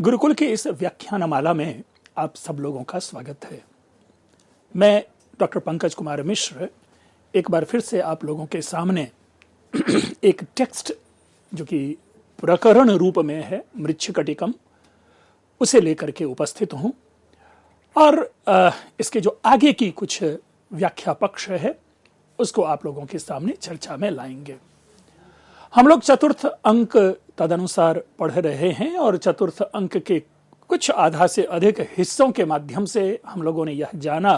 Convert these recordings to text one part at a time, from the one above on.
गुरुकुल की इस व्याख्यानमाला में आप सब लोगों का स्वागत है। मैं डॉक्टर पंकज कुमार मिश्र एक बार फिर से आप लोगों के सामने एक टेक्स्ट जो कि प्रकरण रूप में है मृच्छकटिकम, उसे लेकर के उपस्थित हूं और इसके जो आगे की कुछ व्याख्या पक्ष है उसको आप लोगों के सामने चर्चा में लाएंगे। हम लोग चतुर्थ अंक तदनुसार पढ़ रहे हैं और चतुर्थ अंक के कुछ आधा से अधिक हिस्सों के माध्यम से हम लोगों ने यह जाना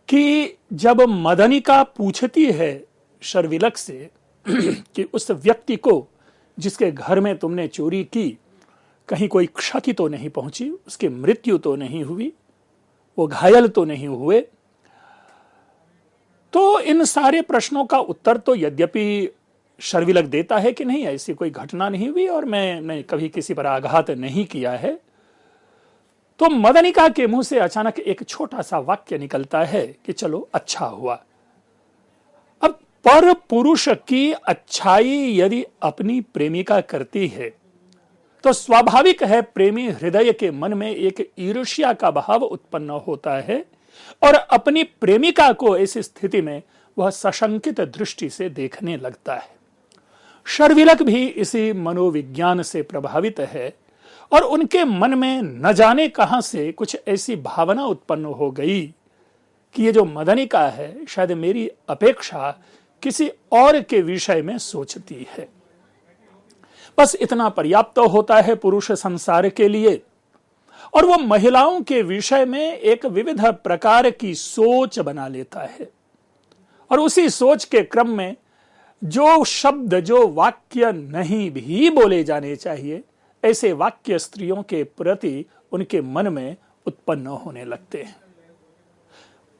कि जब मदनिका पूछती है शर्विलक से कि उस व्यक्ति को जिसके घर में तुमने चोरी की कहीं कोई क्षति तो नहीं पहुंची, उसकी मृत्यु तो नहीं हुई, वो घायल तो नहीं हुए, तो इन सारे प्रश्नों का उत्तर तो यद्यपि शर्विलक देता है कि नहीं, ऐसी कोई घटना नहीं हुई और मैंने कभी किसी पर आघात नहीं किया है। तो मदनिका के मुंह से अचानक एक छोटा सा वाक्य निकलता है कि चलो अच्छा हुआ। अब पर पुरुष की अच्छाई यदि अपनी प्रेमिका करती है तो स्वाभाविक है प्रेमी हृदय के मन में एक ईर्ष्या का भाव उत्पन्न होता है और अपनी प्रेमिका को ऐसी स्थिति में वह सशंकित दृष्टि से देखने लगता है। शर्विलक भी इसी मनोविज्ञान से प्रभावित है और उनके मन में न जाने कहां से कुछ ऐसी भावना उत्पन्न हो गई कि ये जो मदनिका है शायद मेरी अपेक्षा किसी और के विषय में सोचती है। बस इतना पर्याप्त होता है पुरुष संसार के लिए और वो महिलाओं के विषय में एक विविध प्रकार की सोच बना लेता है और उसी सोच के क्रम में जो शब्द जो वाक्य नहीं भी बोले जाने चाहिए ऐसे वाक्य स्त्रियों के प्रति उनके मन में उत्पन्न होने लगते हैं।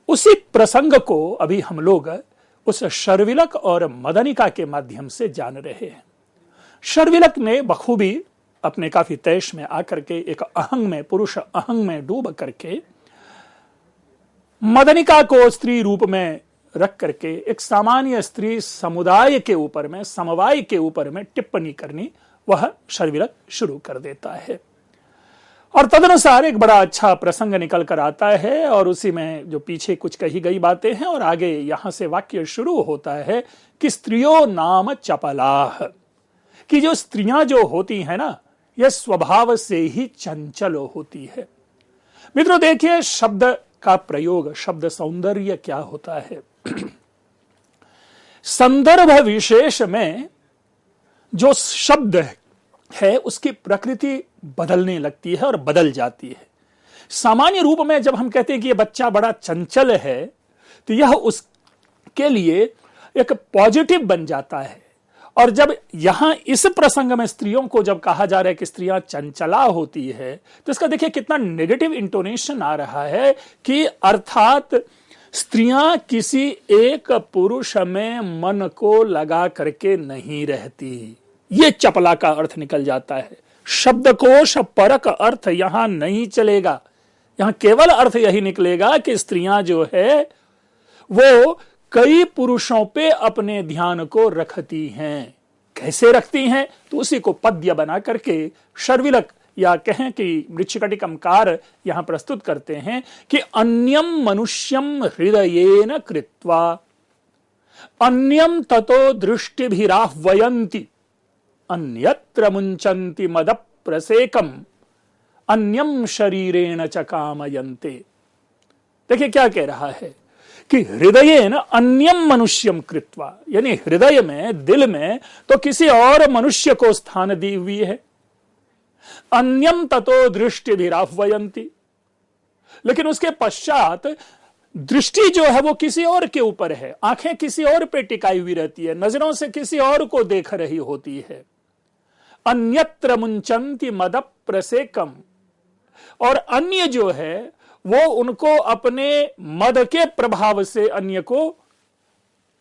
उसी प्रसंग को अभी हम लोग उस शर्विलक और मदनिका के माध्यम से जान रहे हैं। शर्विलक ने बखूबी अपने काफी तैश में आकर के एक अहंग में, पुरुष अहंग में डूब करके मदनिका को स्त्री रूप में रख करके एक सामान्य स्त्री समुदाय के ऊपर में, समवाय के ऊपर में टिप्पणी करनी वह शर्विलक शुरू कर देता है और तदनुसार एक बड़ा अच्छा प्रसंग निकल कर आता है और उसी में जो पीछे कुछ कही गई बातें हैं और आगे यहां से वाक्य शुरू होता है कि स्त्रियों नाम चपलाह, कि जो स्त्रियां जो होती हैं ना यह स्वभाव से ही चंचल होती है। मित्रों देखिए शब्द का प्रयोग, शब्द सौंदर्य क्या होता है। संदर्भ विशेष में जो शब्द है उसकी प्रकृति बदलने लगती है और बदल जाती है। सामान्य रूप में जब हम कहते हैं कि ये बच्चा बड़ा चंचल है तो यह उसके लिए एक पॉजिटिव बन जाता है और जब यहां इस प्रसंग में स्त्रियों को जब कहा जा रहा है कि स्त्रियां चंचला होती है तो इसका देखिए कितना नेगेटिव इंटोनेशन आ रहा है कि अर्थात स्त्रियां किसी एक पुरुष में मन को लगा करके नहीं रहती। ये चपला का अर्थ निकल जाता है। शब्दकोश परक अर्थ यहां नहीं चलेगा। यहां केवल अर्थ यही निकलेगा कि स्त्रियां जो है वो कई पुरुषों पे अपने ध्यान को रखती हैं। कैसे रखती हैं तो उसी को पद्य बना करके शर्विलक या कहें कि मृच्छकटिकमकार यहां प्रस्तुत करते हैं कि अन्यम मनुष्यम हृदयेन कृत्वा अन्यम ततो दृष्टिभिराह्वयन्ति अन्यत्र मुंचन्ति मद प्रसेकम अन्यम शरीरेण च कामयन्ते। देखिए क्या कह रहा है कि हृदयेन अन्यम मनुष्यम कृत्वा, यानी हृदय में, दिल में तो किसी और मनुष्य को स्थान दी हुई है। अन्यम ततो दृष्टिभिराह्वयन्ति, लेकिन उसके पश्चात दृष्टि जो है वो किसी और के ऊपर है, आंखें किसी और पे टिकाई हुई रहती है, नजरों से किसी और को देख रही होती है। अन्यत्र मुंचन्ति मद प्रसेकम, और अन्य जो है वो उनको अपने मद के प्रभाव से अन्य को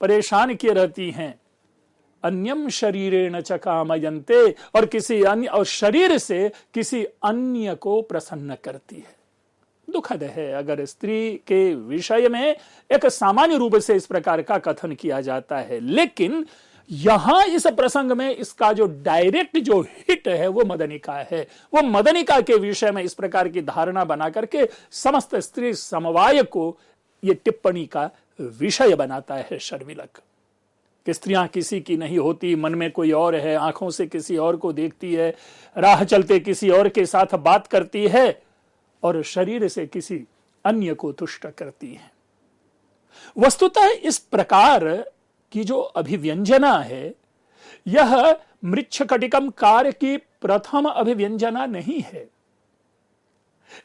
परेशान किए रहती हैं। अन्यम शरीरेण च कामयन्ते, और किसी अन्य और शरीर से किसी अन्य को प्रसन्न करती है। दुखद है अगर स्त्री के विषय में एक सामान्य रूप से इस प्रकार का कथन किया जाता है, लेकिन यहां इस प्रसंग में इसका जो डायरेक्ट जो हिट है वो मदनिका है। वो मदनिका के विषय में इस प्रकार की धारणा बना करके समस्त स्त्री समवाय को ये टिप्पणी का विषय बनाता है शर्विलक कि स्त्रियां किसी की नहीं होती, मन में कोई और है, आंखों से किसी और को देखती है, राह चलते किसी और के साथ बात करती है और शरीर से किसी अन्य को तुष्ट करती है। वस्तुतः इस प्रकार की जो अभिव्यंजना है यह मृच्छकटिकम कार्य की प्रथम अभिव्यंजना नहीं है।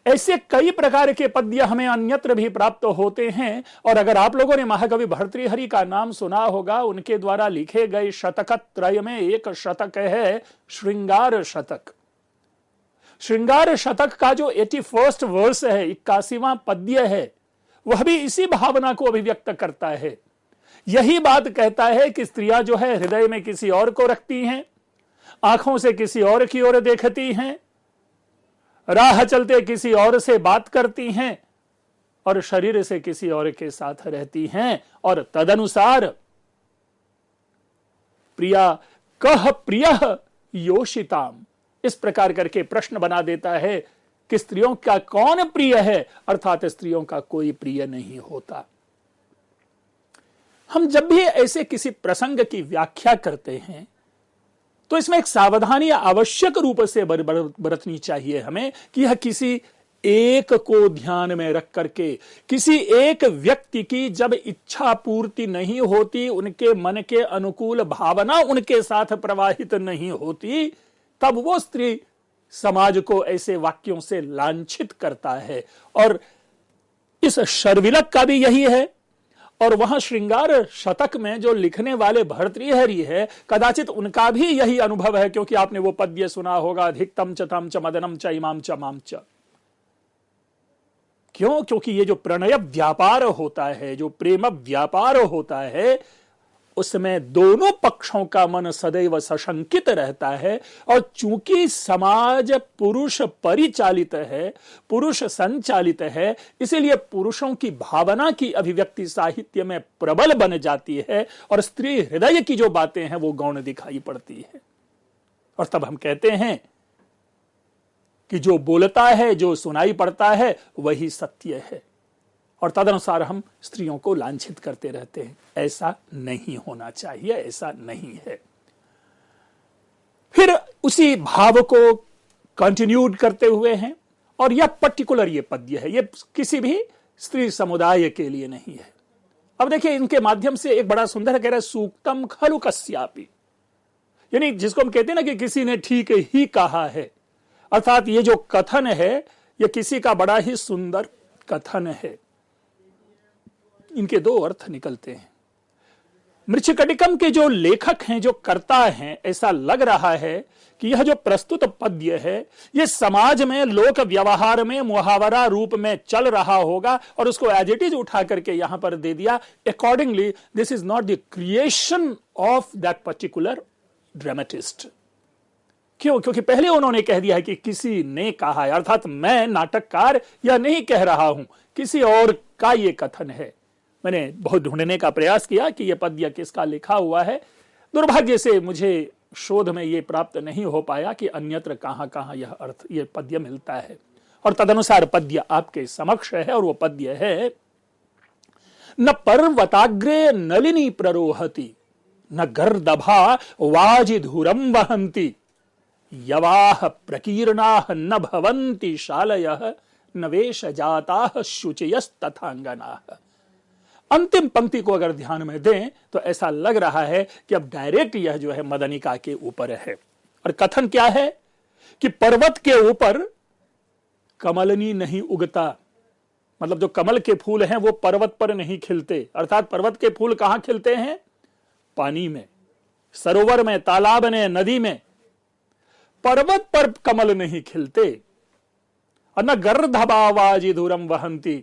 ऐसे कई प्रकार के पद्य हमें अन्यत्र भी प्राप्त होते हैं और अगर आप लोगों ने महाकवि भर्तृहरि का नाम सुना होगा, उनके द्वारा लिखे गए शतक त्रय में एक शतक है श्रृंगार शतक। श्रृंगार शतक का जो 81st वर्स है, 81वां पद्य है, वह भी इसी भावना को अभिव्यक्त करता है। यही बात कहता है कि स्त्रियां जो है हृदय में किसी और को रखती हैं, आंखों से किसी और की ओर देखती हैं, राह चलते किसी और से बात करती हैं और शरीर से किसी और के साथ रहती हैं और तदनुसार प्रिया कह प्रिय योषिताम, इस प्रकार करके प्रश्न बना देता है कि स्त्रियों का कौन प्रिय है, अर्थात स्त्रियों का कोई प्रिय नहीं होता। हम जब भी ऐसे किसी प्रसंग की व्याख्या करते हैं तो इसमें एक सावधानी आवश्यक रूप से बरतनी चाहिए हमें कि यह किसी एक को ध्यान में रख करके, किसी एक व्यक्ति की जब इच्छा पूर्ति नहीं होती, उनके मन के अनुकूल भावना उनके साथ प्रवाहित नहीं होती, तब वो स्त्री समाज को ऐसे वाक्यों से लांछित करता है। और इस शर्विलक का भी यही है। और वहां श्रृंगार शतक में जो लिखने वाले भर्तृहरि है, कदाचित उनका भी यही अनुभव है, क्योंकि आपने वो पद्य सुना होगा, अधिकतम च तम च मदनम च इमाम च माम च। क्यों? क्योंकि ये जो प्रणय व्यापार होता है, जो प्रेम व्यापार होता है, उसमें दोनों पक्षों का मन सदैव सशंकित रहता है। और चूंकि समाज पुरुष परिचालित है, पुरुष संचालित है, इसीलिए पुरुषों की भावना की अभिव्यक्ति साहित्य में प्रबल बन जाती है और स्त्री हृदय की जो बातें हैं वो गौण दिखाई पड़ती है। और तब हम कहते हैं कि जो बोलता है, जो सुनाई पड़ता है, वही सत्य है और तदनुसार हम स्त्रियों को लांछित करते रहते हैं। ऐसा नहीं होना चाहिए, ऐसा नहीं है। फिर उसी भाव को कंटिन्यूड करते हुए हैं और यह पर्टिकुलर ये पद्य है, ये किसी भी स्त्री समुदाय के लिए नहीं है। अब देखिए इनके माध्यम से एक बड़ा सुंदर कह रहा है, सूक्तम खलु कस्यापि, यानी जिसको हम कहते हैं ना कि किसी ने ठीक ही कहा है, अर्थात ये जो कथन है ये किसी का बड़ा ही सुंदर कथन है। इनके दो अर्थ निकलते हैं। मृच्छकटिकम के जो लेखक हैं, जो कर्ता हैं, ऐसा लग रहा है कि यह जो प्रस्तुत पद्य है यह समाज में लोक व्यवहार में मुहावरा रूप में चल रहा होगा और उसको एज इट इज उठा करके यहां पर दे दिया। Accordingly this is not the creation of that particular dramatist. क्यों? क्योंकि पहले उन्होंने कह दिया है कि किसी ने कहा है, अर्थात मैं नाटककार यह नहीं कह रहा हूं, किसी और का यह कथन है। मैंने बहुत ढूंढने का प्रयास किया कि यह पद्य किसका लिखा हुआ है। दुर्भाग्य से मुझे शोध में यह प्राप्त नहीं हो पाया कि अन्यत्र कहां कहां यह अर्थ, यह पद्य मिलता है। और तदनुसार पद्य आपके समक्ष है और वो पद्य है, न पर्वताग्रे नलिनी प्ररोहति, न गर्दभा वाजिधुरम वहंती, यवाह प्रकीर्णाः न भवन्ति शालयः, न वेश जाताः शुचयस्तथांगनाः। अंतिम पंक्ति को अगर ध्यान में दें तो ऐसा लग रहा है कि अब डायरेक्ट यह जो है मदनिका के ऊपर है। और कथन क्या है कि पर्वत के ऊपर कमलनी नहीं उगता, मतलब जो कमल के फूल हैं वो पर्वत पर नहीं खिलते, अर्थात पर्वत के फूल कहां खिलते हैं? पानी में, सरोवर में, तालाब में, नदी में। पर्वत पर कमल नहीं खिलते। और न गर्दभावाजिधुरम वहंती,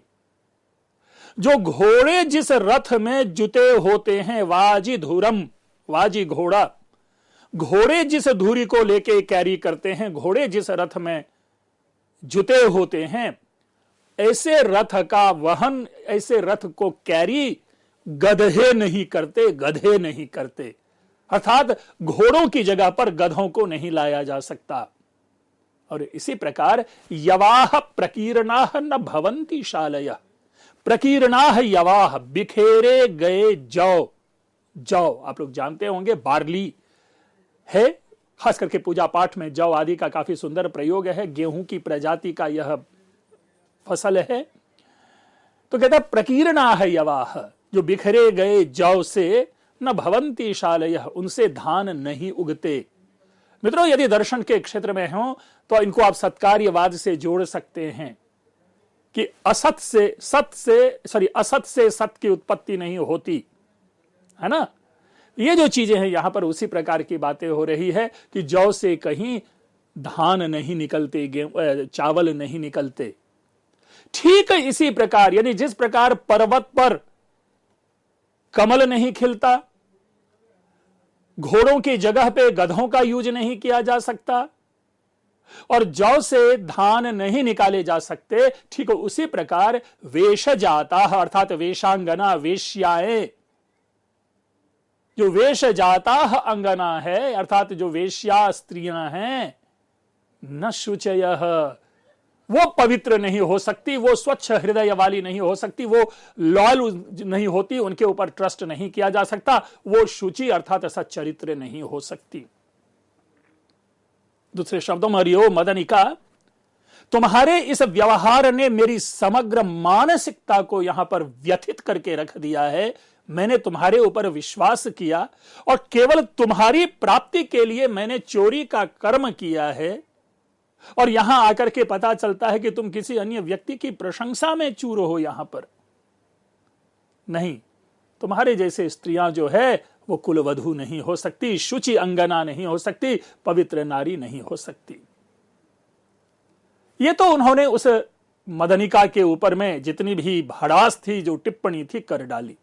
जो घोड़े जिस रथ में जुते होते हैं, वाजिधुरम, वाजी घोड़ा, घोड़े जिस धुरी को लेके कैरी करते हैं, घोड़े जिस रथ में जुते होते हैं, ऐसे रथ का वहन, ऐसे रथ को कैरी गधे नहीं करते, गधे नहीं करते। अर्थात घोड़ों की जगह पर गधों को नहीं लाया जा सकता। और इसी प्रकार यवाह प्रकीर्णाह न भवंती शालयः, प्रकीर्णाह यवाह, बिखेरे गए जौ। जौ आप लोग जानते होंगे बार्ली है, खास करके पूजा पाठ में जौ आदि का काफी सुंदर प्रयोग है। गेहूं की प्रजाति का यह फसल है। तो कहता है प्रकीर्णाह यवाह, जो बिखरे गए जौ से न भवंती शालयः, उनसे धान नहीं उगते। मित्रों, यदि दर्शन के क्षेत्र में हो तो इनको आप सत्कार्यवाद से जोड़ सकते हैं कि असत से सत की उत्पत्ति नहीं होती है ना। ये जो चीजें हैं यहां पर उसी प्रकार की बातें हो रही है कि जौ से कहीं धान नहीं निकलते, चावल नहीं निकलते। ठीक इसी प्रकार, यानी जिस प्रकार पर्वत पर कमल नहीं खिलता, घोड़ों की जगह पे गधों का यूज नहीं किया जा सकता, और जौ से धान नहीं निकाले जा सकते, ठीक उसी प्रकार वेश जाता अर्थात वेशांगना, वेश्याएं, जो वेश जाता अंगना है अर्थात जो वेश्या स्त्रियां हैं, न शुचयः, वो पवित्र नहीं हो सकती, वो स्वच्छ हृदय वाली नहीं हो सकती, वो लॉयल नहीं होती, उनके ऊपर ट्रस्ट नहीं किया जा सकता, वो शुचि अर्थात सच्चरित्र नहीं हो सकती। दूसरे शब्दों में हरिओ मदनिका, तुम्हारे इस व्यवहार ने मेरी समग्र मानसिकता को यहां पर व्यथित करके रख दिया है। मैंने तुम्हारे ऊपर विश्वास किया और केवल तुम्हारी प्राप्ति के लिए मैंने चोरी का कर्म किया है, और यहां आकर के पता चलता है कि तुम किसी अन्य व्यक्ति की प्रशंसा में चूर हो। यहां पर नहीं, तुम्हारे जैसे स्त्रियां जो है वो कुलवधू नहीं हो सकती, शुचि अंगना नहीं हो सकती, पवित्र नारी नहीं हो सकती। ये तो उन्होंने उस मदनिका के ऊपर में जितनी भी भड़ास थी, जो टिप्पणी थी, कर डाली।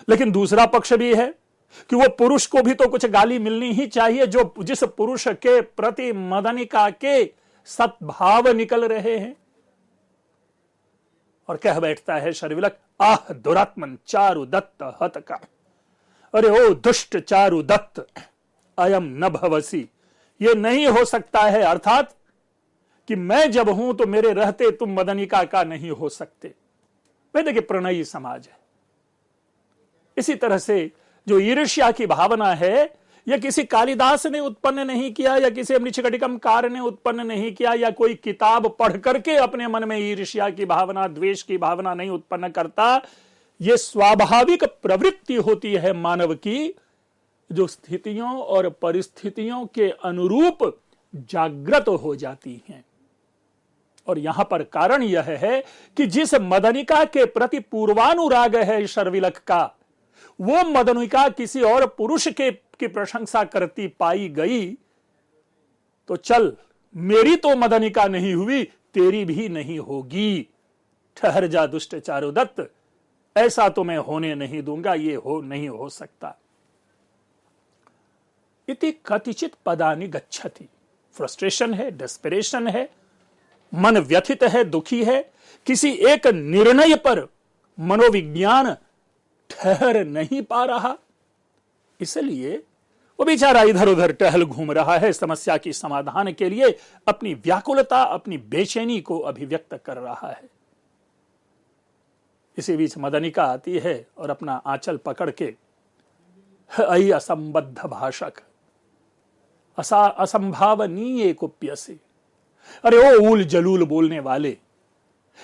लेकिन दूसरा पक्ष भी है कि वो पुरुष को भी तो कुछ गाली मिलनी ही चाहिए, जो जिस पुरुष के प्रति मदनिका के सद्भाव निकल रहे हैं। और कह बैठता है शर्विलक, आह दुरात्मन चारु दत्त हतका, अरे ओ दुष्ट चारु दत्त, अयम न भवसी, ये नहीं हो सकता है, अर्थात कि मैं जब हूं तो मेरे रहते तुम मदनिका का नहीं हो सकते। वे देखिए प्रणयी समाज है। इसी तरह से जो ईर्ष्या की भावना है, यह किसी कालिदास ने उत्पन्न नहीं किया, या किसी मृच्छकटिकमकार ने उत्पन्न नहीं किया, या कोई किताब पढ़ करके अपने मन में ईर्ष्या की भावना, द्वेष की भावना नहीं उत्पन्न करता। यह स्वाभाविक प्रवृत्ति होती है मानव की, जो स्थितियों और परिस्थितियों के अनुरूप जागृत हो जाती हैं। और यहां पर कारण यह है कि जिस मदनिका के प्रति पूर्वानुराग है शर्विलक का, वो मदनिका किसी और पुरुष की प्रशंसा करती पाई गई, तो चल, मेरी तो मदनिका नहीं हुई, तेरी भी नहीं होगी। ठहर जा दुष्ट चारुदत्त, ऐसा तो मैं होने नहीं दूंगा, ये नहीं हो सकता। इति कतिचित पदानि गच्छति, फ्रस्ट्रेशन है, डेस्परेशन है, मन व्यथित है, दुखी है, किसी एक निर्णय पर मनोविज्ञान ठहर नहीं पा रहा, इसलिए वो बेचारा इधर उधर टहल घूम रहा है, समस्या की समाधान के लिए अपनी व्याकुलता, अपनी बेचैनी को अभिव्यक्त कर रहा है। इसी बीच मदनिका आती है और अपना आंचल पकड़ के, अयि असंबद्ध भाषक, असंभावनीय कुप्यसे, अरे ओ उल जलूल बोलने वाले,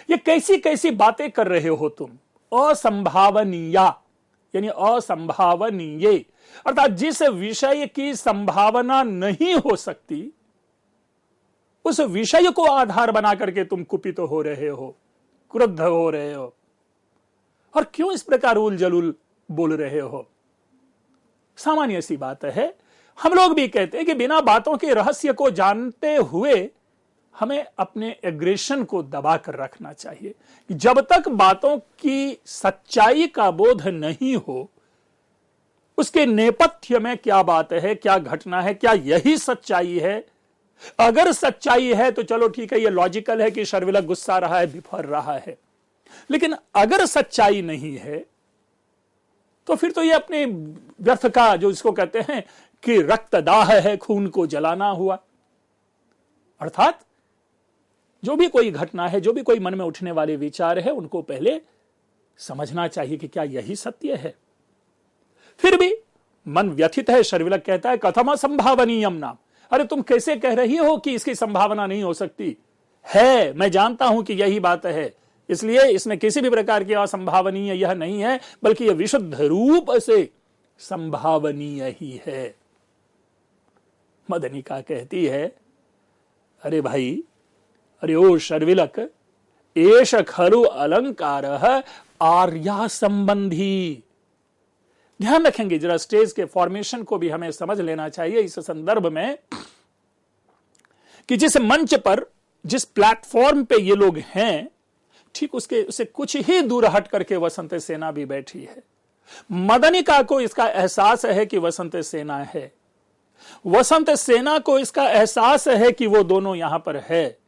ये कैसी कैसी बातें कर रहे हो तुम। असंभावनीय यानी असंभावनीय, अर्थात जिस विषय की संभावना नहीं हो सकती, उस विषय को आधार बना करके तुम कुपित हो रहे हो, क्रुद्ध हो रहे हो, और क्यों इस प्रकार उल जलूल बोल रहे हो। सामान्य सी बात है, हम लोग भी कहते हैं कि बिना बातों के रहस्य को जानते हुए हमें अपने एग्रेशन को दबा कर रखना चाहिए। जब तक बातों की सच्चाई का बोध नहीं हो, उसके नेपथ्य में क्या बात है, क्या घटना है, क्या यही सच्चाई है। अगर सच्चाई है तो चलो ठीक है, ये लॉजिकल है कि शर्विलक गुस्सा रहा है, बिफर रहा है। लेकिन अगर सच्चाई नहीं है तो फिर तो ये अपने व्यर्थ का, जो इसको कहते हैं कि रक्तदाह है, खून को जलाना हुआ। अर्थात जो भी कोई घटना है, जो भी कोई मन में उठने वाले विचार है, उनको पहले समझना चाहिए कि क्या यही सत्य है। फिर भी मन व्यथित है। शर्विलक कहता है कथम संभावनीयम नाम, अरे तुम कैसे कह रही हो कि इसकी संभावना नहीं हो सकती है। मैं जानता हूं कि यही बात है, इसलिए इसमें किसी भी प्रकार की असंभावनीय यह नहीं है, बल्कि यह विशुद्ध रूप से संभावनीय ही है। मदनिका कहती है अरे भाई, अरे ओ शर्विलक, एष खलु अलंकार आर्या संबंधी। ध्यान रखेंगे जरा, स्टेज के फॉर्मेशन को भी हमें समझ लेना चाहिए इस संदर्भ में कि जिस मंच पर, जिस प्लेटफॉर्म पे ये लोग हैं, ठीक उससे कुछ ही दूर हट करके वसंत सेना भी बैठी है। मदनिका को इसका एहसास है कि वसंत सेना है, वसंत सेना को इसका एहसास है कि वो दोनों यहां पर है।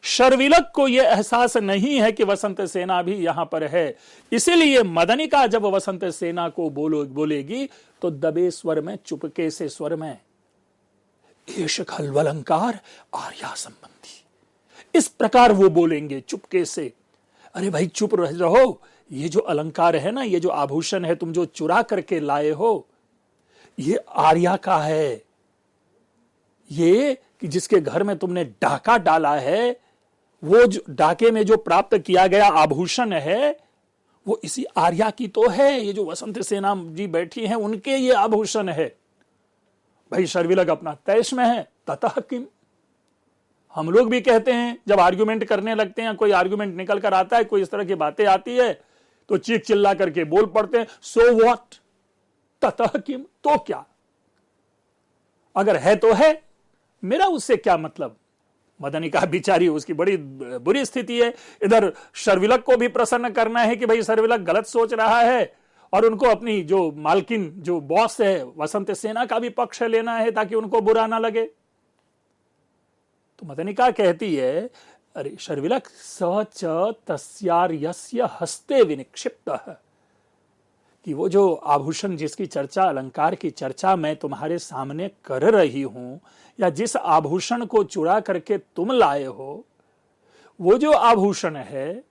शर्विलक को यह एहसास नहीं है कि वसंत सेना भी यहां पर है। इसीलिए मदनिका जब वसंत सेना को बोलेगी तो दबे स्वर में, चुपके से स्वर में, एष खलु अलंकार आर्या संबंधी, इस प्रकार वो बोलेंगे चुपके से। अरे भाई चुप रहो, ये जो अलंकार है ना, ये जो आभूषण है तुम जो चुरा करके लाए हो, ये आर्या का है। ये कि जिसके घर में तुमने डाका डाला है, वो जो डाके में जो प्राप्त किया गया आभूषण है, वो इसी आर्या की तो है। ये जो वसंत सेना जी बैठी हैं, उनके ये आभूषण है। भाई शर्विलक अपना तैश में है, ततः किम। हम लोग भी कहते हैं, जब आर्गुमेंट करने लगते हैं, कोई आर्गुमेंट निकल कर आता है, कोई इस तरह की बातें आती है, तो चीख चिल्ला करके बोल पड़ते हैं, सो व्हाट, ततः किम, तो क्या, अगर है तो है, मेरा उससे क्या मतलब। मदनिका बिचारी, उसकी बड़ी बुरी स्थिति है। इधर शर्विलक को भी प्रसन्न करना है कि भाई शर्विलक गलत सोच रहा है, और उनको अपनी जो मालकिन, जो बॉस है वसंत सेना का भी पक्ष लेना है ताकि उनको बुरा ना लगे। तो मदनिका कहती है अरे शर्विलक, स च तस्यार्यस्य हस्ते विनिक्षिप्तः, कि वो जो आभूषण जिसकी चर्चा, अलंकार की चर्चा मैं तुम्हारे सामने कर रही हूं, या जिस आभूषण को चुरा करके तुम लाए हो, वो जो आभूषण है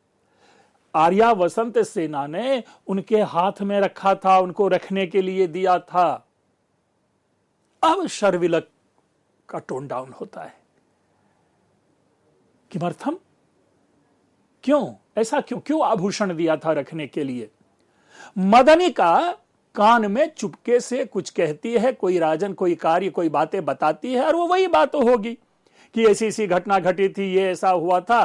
आर्या वसंत सेना ने उनके हाथ में रखा था, उनको रखने के लिए दिया था। अब शर्विलक का टोन डाउन होता है। किमर्थम, क्यों, ऐसा क्यों आभूषण दिया था रखने के लिए। मदनिका कान में चुपके से कुछ कहती है, कोई राजन, कोई कार्य, कोई बातें बताती है, और वो वही बात होगी कि ऐसी ऐसी घटना घटी थी, ये ऐसा हुआ था,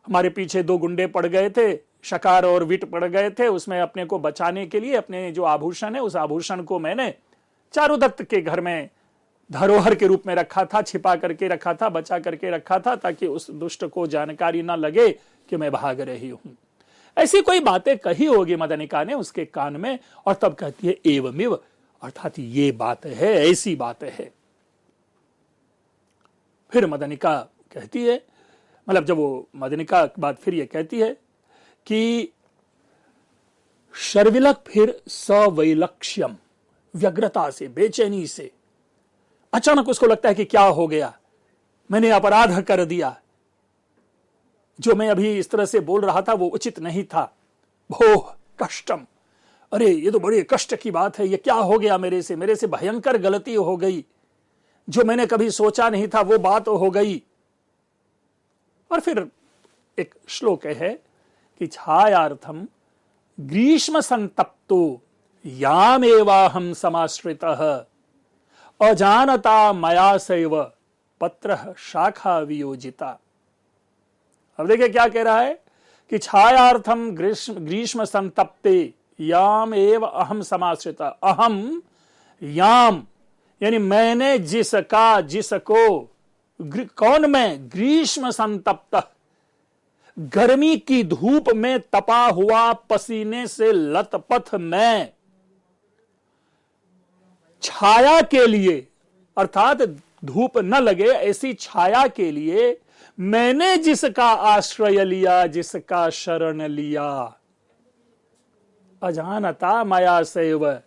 हमारे पीछे 2 गुंडे पड़ गए थे, शकार और विट पड़ गए थे, उसमें अपने को बचाने के लिए अपने जो आभूषण है, उस आभूषण को मैंने चारुदत्त के घर में धरोहर के रूप में रखा था, छिपा करके रखा था, बचा करके रखा था, ताकि उस दुष्ट को जानकारी ना लगे कि मैं भाग रही हूं। ऐसी कोई बातें कही होगी मदनिका ने उसके कान में, और तब कहती है एवमेव, अर्थात ये बात है, ऐसी बात है। फिर मदनिका कहती है, मतलब जब वो मदनिका के बाद फिर ये कहती है कि शर्विलक फिर सवैलक्ष्यम, व्यग्रता से, बेचैनी से, अचानक उसको लगता है कि क्या हो गया, मैंने अपराध कर दिया, जो मैं अभी इस तरह से बोल रहा था वो उचित नहीं था। भोह कष्टम, अरे ये तो बड़ी कष्ट की बात है, ये क्या हो गया मेरे से भयंकर गलती हो गई, जो मैंने कभी सोचा नहीं था वो बात हो गई। और फिर एक श्लोक है कि छायार्थम ग्रीष्म संतप्तो यामेवाहम समाश्रितः अजानता मया सैव पत्र शाखा वियोजिता। अब देखिए क्या कह रहा है कि छायार्थम ग्रीष्म संतप्ते याम एव अहम समाश्रिता। अहम याम यानी मैंने जिसको कौन, मैं, ग्रीष्म संतप्त, गर्मी की धूप में तपा हुआ, पसीने से लथपथ मैं, छाया के लिए, अर्थात धूप न लगे ऐसी छाया के लिए मैंने जिसका आश्रय लिया, जिसका शरण लिया। अजानता मया सैव,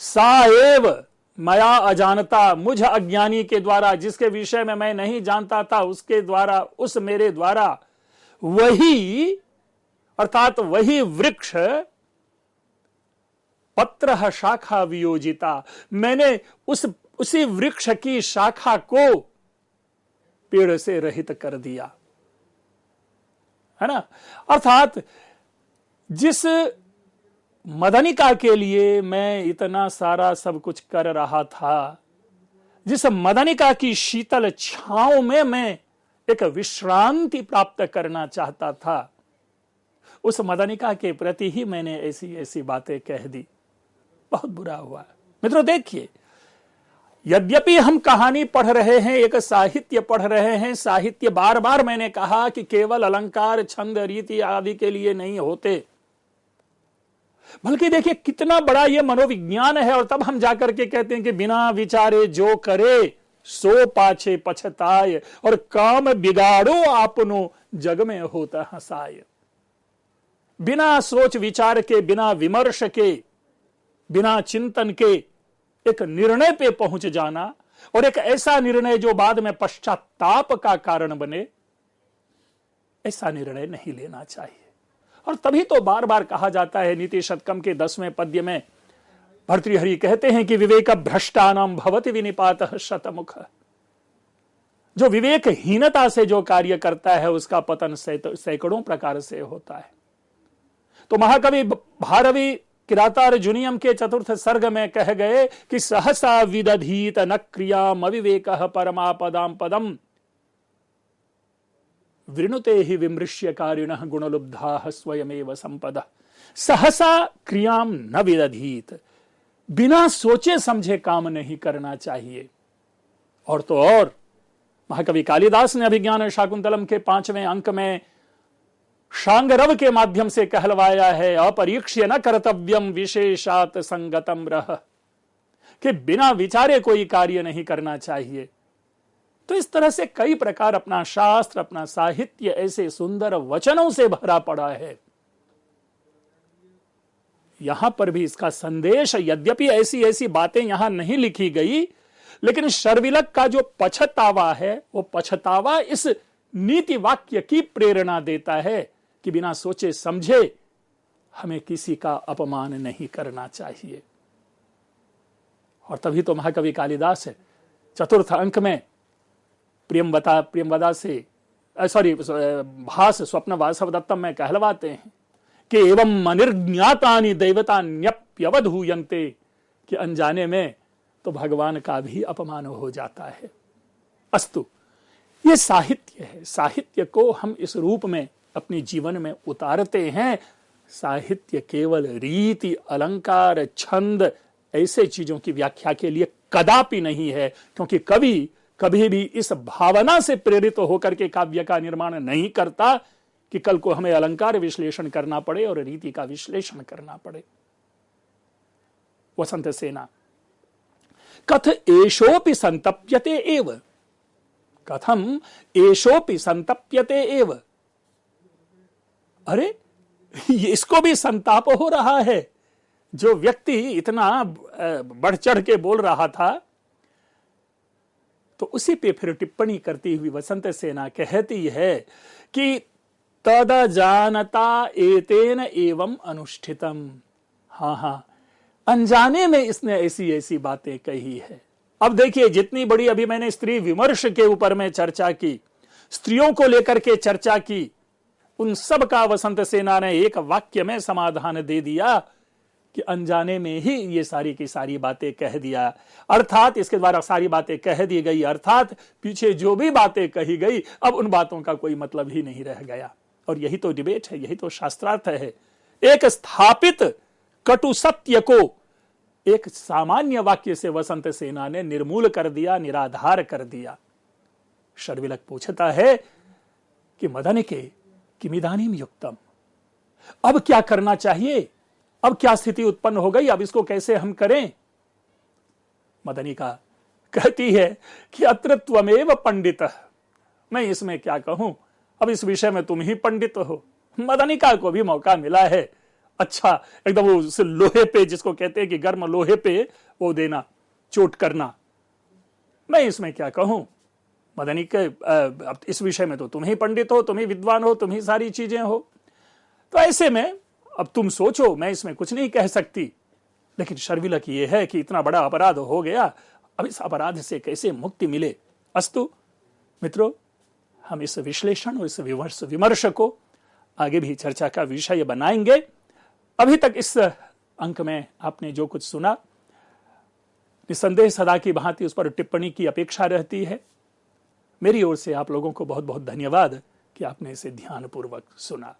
सा एव मया अजानता, मुझ अज्ञानी के द्वारा, जिसके विषय में मैं नहीं जानता था, उसके द्वारा, उस मेरे द्वारा वही, अर्थात वही वृक्ष पत्र शाखा वियोजिता, मैंने उसी वृक्ष की शाखा को पेड़ से रहित कर दिया, है ना। अर्थात जिस मदनिका के लिए मैं इतना सारा सब कुछ कर रहा था, जिस मदनिका की शीतल छांव में मैं एक विश्रांति प्राप्त करना चाहता था, उस मदनिका के प्रति ही मैंने ऐसी ऐसी बातें कह दी। बहुत बुरा हुआ। मित्रों देखिए, यद्यपि हम कहानी पढ़ रहे हैं, एक साहित्य पढ़ रहे हैं, साहित्य बार बार मैंने कहा कि केवल अलंकार, छंद, रीति आदि के लिए नहीं होते, बल्कि देखिए कितना बड़ा ये मनोविज्ञान है। और तब हम जाकर के कहते हैं कि बिना विचारे जो करे सो पाछे पछताए, और काम बिगाड़ो आपनो जग में होता हंसाए। बिना सोच विचार के, बिना विमर्श के, बिना चिंतन के एक निर्णय पे पहुंच जाना, और एक ऐसा निर्णय जो बाद में पश्चाताप का कारण बने, ऐसा निर्णय नहीं लेना चाहिए। और तभी तो बार बार कहा जाता है, नीति शतकम के 10वें पद्य में भर्तृहरि कहते हैं कि विवेक भ्रष्टानाम भवति विनिपातः शतमुख, जो विवेकहीनता से जो कार्य करता है उसका पतन सैकड़ों प्रकार से होता है। तो महाकवि भारवी किरातार्जुनीयम के 4th सर्ग में कह गए कि सहसा विदधीत न क्रियाम अविवेकः परमापदाम पदम वृणुते ही विमृश्य कारिणः गुणलुब्धाः स्वयमेव संपदा। सहसा क्रियाम न विदधीत, बिना सोचे समझे काम नहीं करना चाहिए। और तो और महाकवि कालिदास ने अभिज्ञान शाकुंतलम के 5वें अंक में शांगरव के माध्यम से कहलवाया है, अपरीक्ष्य न कर्तव्यम विशेषात संगतम रह, कि बिना विचारे कोई कार्य नहीं करना चाहिए। तो इस तरह से कई प्रकार अपना शास्त्र, अपना साहित्य ऐसे सुंदर वचनों से भरा पड़ा है। यहां पर भी इसका संदेश, यद्यपि ऐसी ऐसी बातें यहां नहीं लिखी गई, लेकिन शर्विलक का जो पछतावा है, वो पछतावा इस नीति वाक्य की प्रेरणा देता है कि बिना सोचे समझे हमें किसी का अपमान नहीं करना चाहिए। और तभी तो महाकवि कालिदास 4th अंक में प्रियमवदा से भास स्वप्न वासव दत्तम में कहलवाते हैं कि एवं अनिर्ज्ञातानि दैवतान्यप्यवधूयन्ते, कि अनजाने में तो भगवान का भी अपमान हो जाता है। अस्तु, ये साहित्य है, साहित्य को हम इस रूप में अपने जीवन में उतारते हैं। साहित्य केवल रीति, अलंकार, छंद ऐसे चीजों की व्याख्या के लिए कदापि नहीं है, क्योंकि कवि कभी भी इस भावना से प्रेरित होकर के काव्य का निर्माण नहीं करता कि कल को हमें अलंकार विश्लेषण करना पड़े और रीति का विश्लेषण करना पड़े। वसंत सेना, कथ एषोपि संतप्यते एव, कथम एषोपि संतप्यते एव, अरे इसको भी संताप हो रहा है। जो व्यक्ति इतना बढ़ चढ़ के बोल रहा था, तो उसी पे फिर टिप्पणी करती हुई वसंत सेना कहती है कि तद जानता एतेन एवं अनुष्ठितम। हाँ हाँ, अनजाने में इसने ऐसी ऐसी बातें कही है। अब देखिए, जितनी बड़ी अभी मैंने स्त्री विमर्श के ऊपर में चर्चा की, स्त्रियों को लेकर के चर्चा की, उन सब का वसंत सेना ने एक वाक्य में समाधान दे दिया कि अनजाने में ही ये सारी की सारी बातें कह दिया। अर्थात इसके द्वारा सारी बातें कह दी गई, अर्थात पीछे जो भी बातें कही गई अब उन बातों का कोई मतलब ही नहीं रह गया। और यही तो डिबेट है, यही तो शास्त्रार्थ है। एक स्थापित कटु सत्य को एक सामान्य वाक्य से वसंत सेना ने निर्मूल कर दिया, निराधार कर दिया। शर्विलक पूछता है कि मदन के किमिदानीम युक्तम, अब क्या करना चाहिए, अब क्या स्थिति उत्पन्न हो गई, अब इसको कैसे हम करें। मदनिका कहती है कि अत्र त्वमेव पंडित, मैं इसमें क्या कहूं, अब इस विषय में तुम ही पंडित हो। मदनिका को भी मौका मिला है अच्छा एकदम वो उस लोहे पे, जिसको कहते हैं कि गर्म लोहे पे वो देना, चोट करना। मैं इसमें क्या कहूं मदनी के, अब इस विषय में तो तुम ही पंडित हो, तुम ही विद्वान हो, तुम ही सारी चीजें हो। तो ऐसे में अब तुम सोचो, मैं इसमें कुछ नहीं कह सकती। लेकिन शर्विलक ये है कि इतना बड़ा अपराध हो गया, अब इस अपराध से कैसे मुक्ति मिले। अस्तु मित्रों, हम इस विश्लेषण और इस विमर्श को आगे भी चर्चा का विषय बनाएंगे। अभी तक इस अंक में आपने जो कुछ सुना, निसंदेह सदा की भांति उस पर टिप्पणी की अपेक्षा रहती है। मेरी ओर से आप लोगों को बहुत बहुत धन्यवाद कि आपने इसे ध्यानपूर्वक सुना।